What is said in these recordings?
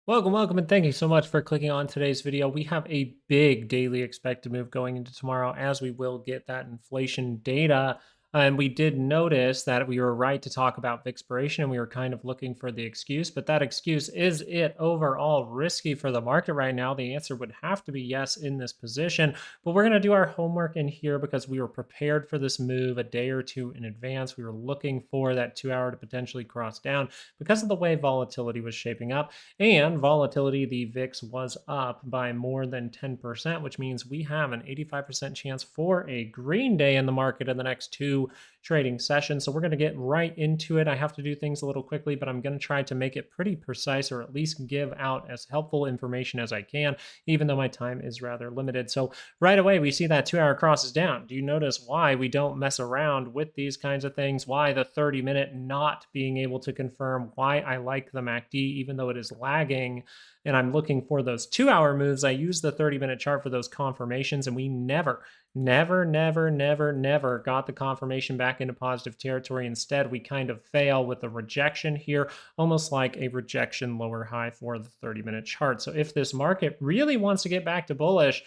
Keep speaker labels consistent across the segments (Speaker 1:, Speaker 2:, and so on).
Speaker 1: Welcome, and thank you so much for clicking on today's video. We have a big daily expected move going into tomorrow as we will get that inflation data. And we did notice that we were right to talk about expiration and we were kind of looking for the excuse, but that excuse, is it overall risky for the market right now? The answer would have to be yes in this position, but we're going to do our homework in here because we were prepared for this move a day or two in advance. We were looking for that 2 hour to potentially cross down because of the way volatility was shaping up. And volatility, the VIX was up by more than 10%, which means we have an 85% chance for a green day in the market in the next two trading sessions. So we're going to get right into it. I have to do things a little quickly, but I'm going to try to make it pretty precise, or at least give out as helpful information as I can, even though my time is rather limited. So right away, we see that 2 hour crosses down. Do you notice why we don't mess around with these kinds of things? Why the 30-minute not being able to confirm? Why I like the MACD, even though it is lagging and I'm looking for those 2 hour moves? I use the 30-minute chart for those confirmations, and we never got the confirmation back into positive territory. Instead, we kind of fail with a rejection here, almost like a rejection lower high for the 30-minute chart. So if this market really wants to get back to bullish,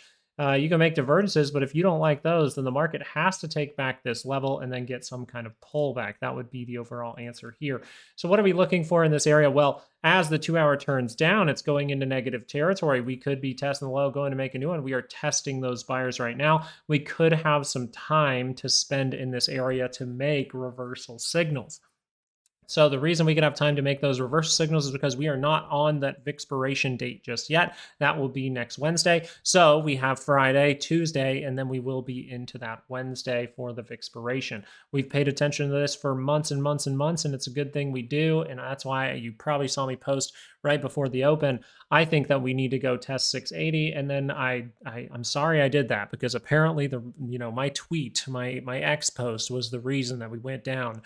Speaker 1: you can make divergences, but if you don't like those, then the market has to take back this level and then get some kind of pullback. That would be the overall answer here. So what are we looking for in this area? Well, as the 2 hour turns down, it's going into negative territory. We could be testing the low, going to make a new one. We are testing those buyers right now. We could have some time to spend in this area to make reversal signals. So the reason we could have time to make those reversal signals is because we are not on that expiration date just yet. That will be next Wednesday. So we have Friday, Tuesday, and then we will be into that Wednesday for the expiration. We've paid attention to this for months and months and months, and it's a good thing we do. And that's why you probably saw me post right before the open. I think that we need to go test 680, and then I'm sorry I did that, because apparently my tweet, my X post was the reason that we went down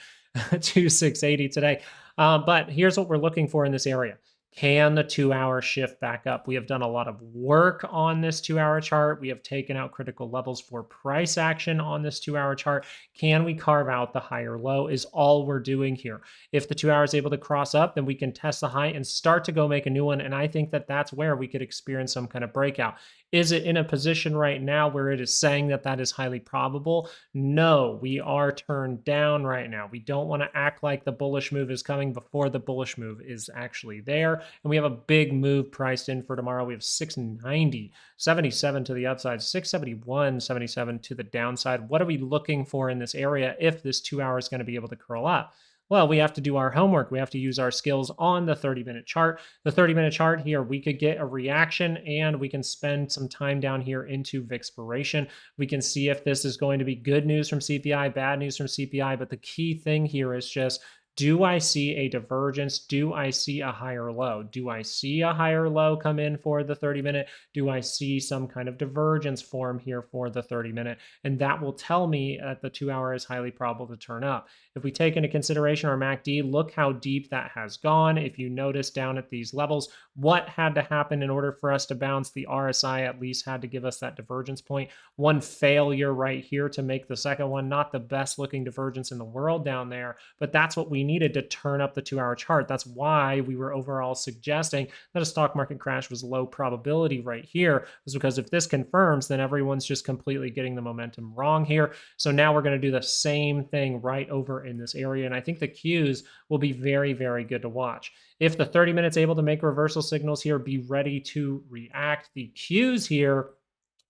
Speaker 1: to 680 today. But here's what we're looking for in this area. Can the 2 hour shift back up? We have done a lot of work on this 2 hour chart. We have taken out critical levels for price action on this 2 hour chart. Can we carve out the higher low is all we're doing here. If the 2 hour is able to cross up, then we can test the high and start to go make a new one. And I think that that's where we could experience some kind of breakout. Is it in a position right now where it is saying that that is highly probable? No, we are turned down right now. We don't want to act like the bullish move is coming before the bullish move is actually there. And we have a big move priced in for tomorrow. We have 690.77 to the upside, 671.77 to the downside. What are we looking for in this area if this 2 hour is going to be able to curl up? Well, we have to do our homework. We have to use our skills on the 30-minute chart. The 30-minute chart here, we could get a reaction and we can spend some time down here into expiration. We can see if this is going to be good news from CPI, bad news from CPI. But the key thing here is just, do I see a divergence? Do I see a higher low? Do I see a higher low come in for the 30-minute? Do I see some kind of divergence form here for the 30-minute? And that will tell me that the 2 hour is highly probable to turn up. If we take into consideration our MACD, look how deep that has gone. If you notice down at these levels, what had to happen in order for us to bounce? The RSI at least had to give us that divergence point. One failure right here to make the second one. Not the best looking divergence in the world down there, but that's what we needed to turn up the 2 hour chart. That's why we were overall suggesting that a stock market crash was low probability right here, was because if this confirms, then everyone's just completely getting the momentum wrong here. So now we're going to do the same thing right over in this area. And I think the Qs will be very, very good to watch. If the 30-minute's able to make reversal signals here, be ready to react. The Qs here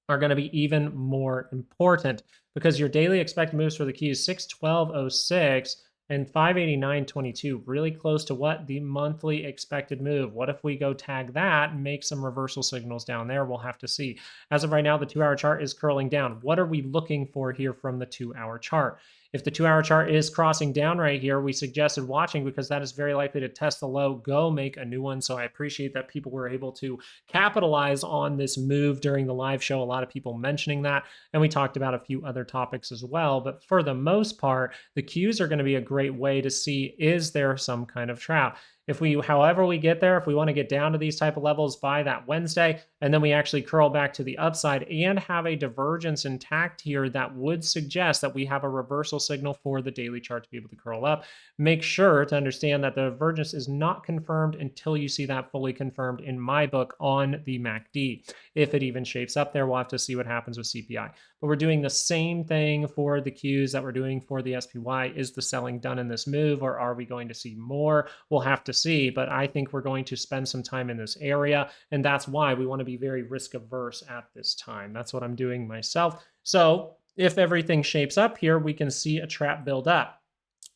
Speaker 1: are going to be even more important, because your daily expected moves for the Qs, 612.06 and 589.22, really close to what? The monthly expected move. What if we go tag that and make some reversal signals down there? We'll have to see. As of right now, the 2 hour chart is curling down. What are we looking for here from the 2 hour chart? If the 2 hour chart is crossing down right here, we suggested watching, because that is very likely to test the low, go make a new one. So I appreciate that people were able to capitalize on this move during the live show. A lot of people mentioning that, and we talked about a few other topics as well. But for the most part, the Qs are going to be a great way to see, is there some kind of trap? If we, however we get there, if we want to get down to these type of levels by that Wednesday, and then we actually curl back to the upside and have a divergence intact here, that would suggest that we have a reversal signal for the daily chart to be able to curl up. Make sure to understand that the divergence is not confirmed until you see that fully confirmed in my book on the MACD. If it even shapes up there, we'll have to see what happens with CPI. But we're doing the same thing for the Qs that we're doing for the SPY. Is the selling done in this move, or are we going to see more? We'll have to see, but I think we're going to spend some time in this area, and that's why we want to be very risk averse at this time. That's what I'm doing myself. So if everything shapes up here, we can see a trap build up.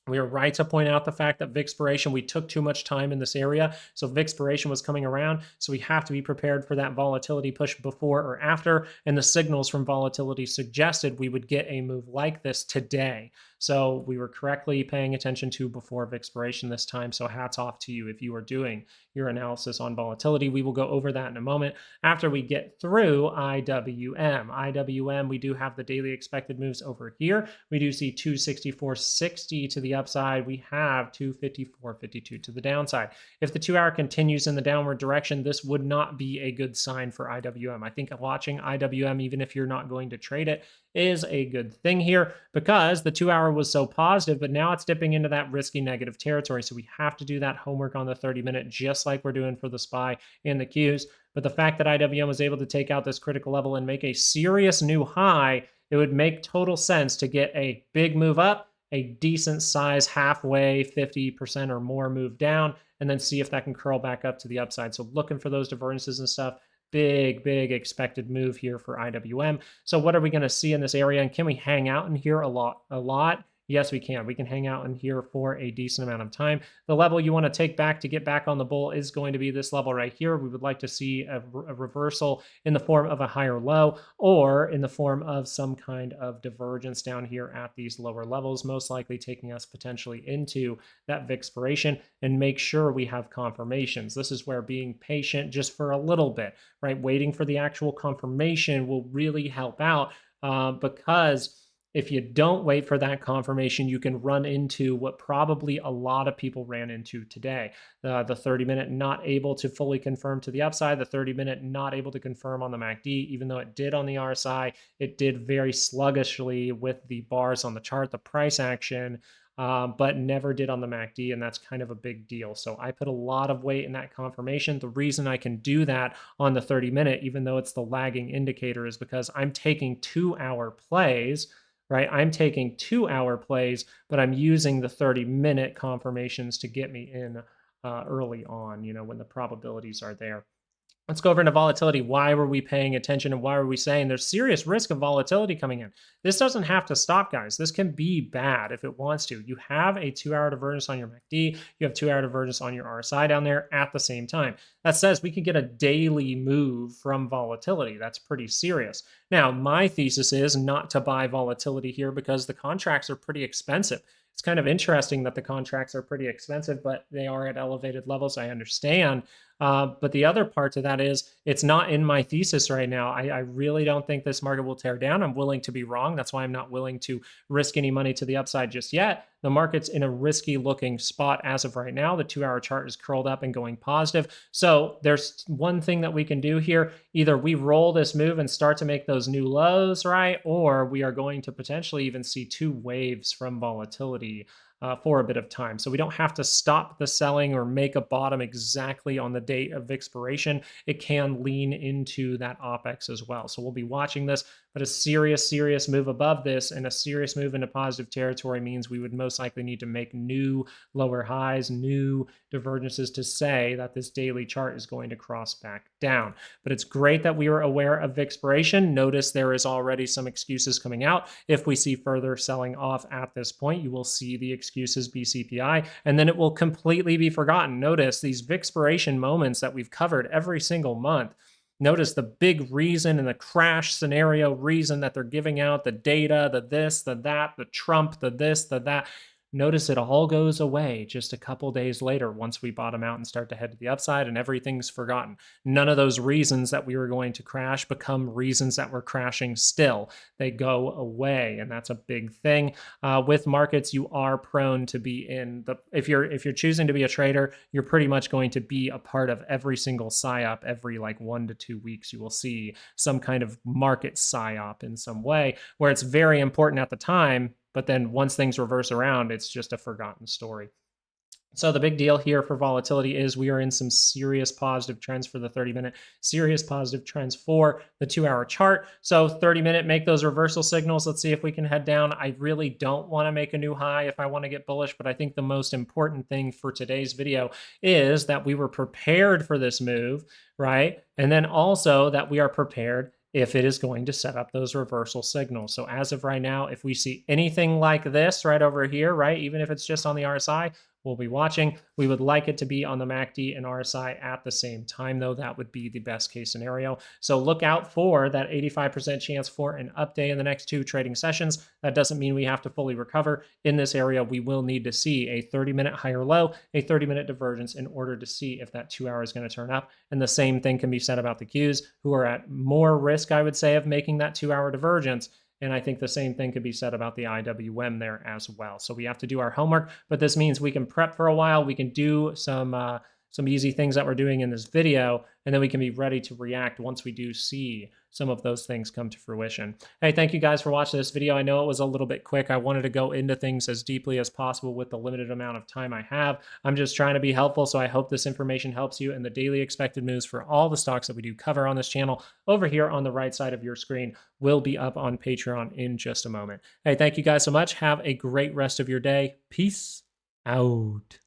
Speaker 1: We are right to point out the fact that Vixpiration, we took too much time in this area. So Vixpiration was coming around. So we have to be prepared for that volatility push before or after. And the signals from volatility suggested we would get a move like this today. So we were correctly paying attention to before Vixpiration this time. So hats off to you if you are doing your analysis on volatility. We will go over that in a moment after we get through IWM. IWM, we do have the daily expected moves over here. We do see 264.60 to the upside. We have 254.52 to the downside. If the 2-hour continues in the downward direction, this would not be a good sign for IWM. I think watching IWM, even if you're not going to trade it, is a good thing here because the 2-hour was so positive, but now it's dipping into that risky negative territory. So we have to do that homework on the 30-minute, just like we're doing for the SPY and the Qs. But the fact that IWM was able to take out this critical level and make a serious new high, it would make total sense to get a big move up, a decent size halfway 50% or more move down, and then see if that can curl back up to the upside. So looking for those divergences and stuff. Big expected move here for IWM. So what are we going to see in this area? And can we hang out in here a lot? Yes, we can. We can hang out in here for a decent amount of time. The level you want to take back to get back on the bull is going to be this level right here. We would like to see a reversal in the form of a higher low or in the form of some kind of divergence down here at these lower levels, most likely taking us potentially into that Vixpiration, and make sure we have confirmations. This is where being patient just for a little bit, right? Waiting for the actual confirmation will really help out because if you don't wait for that confirmation, you can run into what probably a lot of people ran into today. The 30-minute not able to fully confirm to the upside, the 30-minute not able to confirm on the MACD, even though it did on the RSI, it did very sluggishly with the bars on the chart, the price action, but never did on the MACD, and that's kind of a big deal. So I put a lot of weight in that confirmation. The reason I can do that on the 30-minute, even though it's the lagging indicator, is because I'm taking 2-hour plays, right? I'm taking 2-hour plays, but I'm using the 30-minute confirmations to get me in early on, when the probabilities are there. Let's go over into volatility. Why were we paying attention, and why were we saying there's serious risk of volatility coming in? This doesn't have to stop, guys. This can be bad if it wants to. You have a 2-hour divergence on your MACD. You have 2-hour divergence on your RSI down there at the same time. That says we could get a daily move from volatility. That's pretty serious. Now, my thesis is not to buy volatility here because the contracts are pretty expensive. It's kind of interesting that the contracts are pretty expensive, but they are at elevated levels. I understand. But the other part to that is it's not in my thesis right now. I really don't think this market will tear down. I'm willing to be wrong. That's why I'm not willing to risk any money to the upside just yet. The market's in a risky looking spot as of right now. The 2-hour chart is curled up and going positive. So there's one thing that we can do here. Either we roll this move and start to make those new lows, right? Or we are going to potentially even see 2 waves from volatility for a bit of time. So we don't have to stop the selling or make a bottom exactly on the date of expiration. It can lean into that OPEX as well. So we'll be watching this, but a serious move above this and a serious move into positive territory means we would most likely need to make new lower highs, new divergences to say that this daily chart is going to cross back down. But it's great that we are aware of expiration. Notice there is already some excuses coming out. If we see further selling off at this point, you will see the excuses be CPI, and then it will completely be forgotten. Notice these Vixpiration moments that we've covered every single month. Notice the big reason in the crash scenario reason that they're giving out the data, the this, the that, the Trump, the this, the that. Notice it all goes away just a couple days later once we bottom out and start to head to the upside, and everything's forgotten. None of those reasons that we were going to crash become reasons that we're crashing still. They go away, and that's a big thing. With markets, you are prone to be in the, if you're choosing to be a trader, you're pretty much going to be a part of every single psyop. Every like 1 to 2 weeks, you will see some kind of market psyop in some way, where it's very important at the time, but then once things reverse around, it's just a forgotten story. So the big deal here for volatility is we are in some serious positive trends for the 30-minute, serious positive trends for the 2-hour chart. So 30-minute, make those reversal signals. Let's see if we can head down. I really don't want to make a new high if I want to get bullish, but I think the most important thing for today's video is that we were prepared for this move, right? And then also that we are prepared if it is going to set up those reversal signals. So as of right now, if we see anything like this right over here, right, even if it's just on the RSI, we'll be watching. We would like it to be on the MACD and RSI at the same time, though. That would be the best case scenario. So look out for that 85% chance for an up day in the next 2 trading sessions. That doesn't mean we have to fully recover. In this area, we will need to see a 30-minute higher low, a 30-minute divergence in order to see if that 2 hour is going to turn up. And the same thing can be said about the Qs, who are at more risk, I would say, of making that 2-hour divergence. And I think the same thing could be said about the IWM there as well. So we have to do our homework, but this means we can prep for a while. We can do some easy things that we're doing in this video, and then we can be ready to react once we do see some of those things come to fruition. Hey, thank you guys for watching this video. I know it was a little bit quick. I wanted to go into things as deeply as possible with the limited amount of time I have. I'm just trying to be helpful, so I hope this information helps you. And the daily expected moves for all the stocks that we do cover on this channel over here on the right side of your screen will be up on Patreon in just a moment. Hey, thank you guys so much. Have a great rest of your day. Peace out.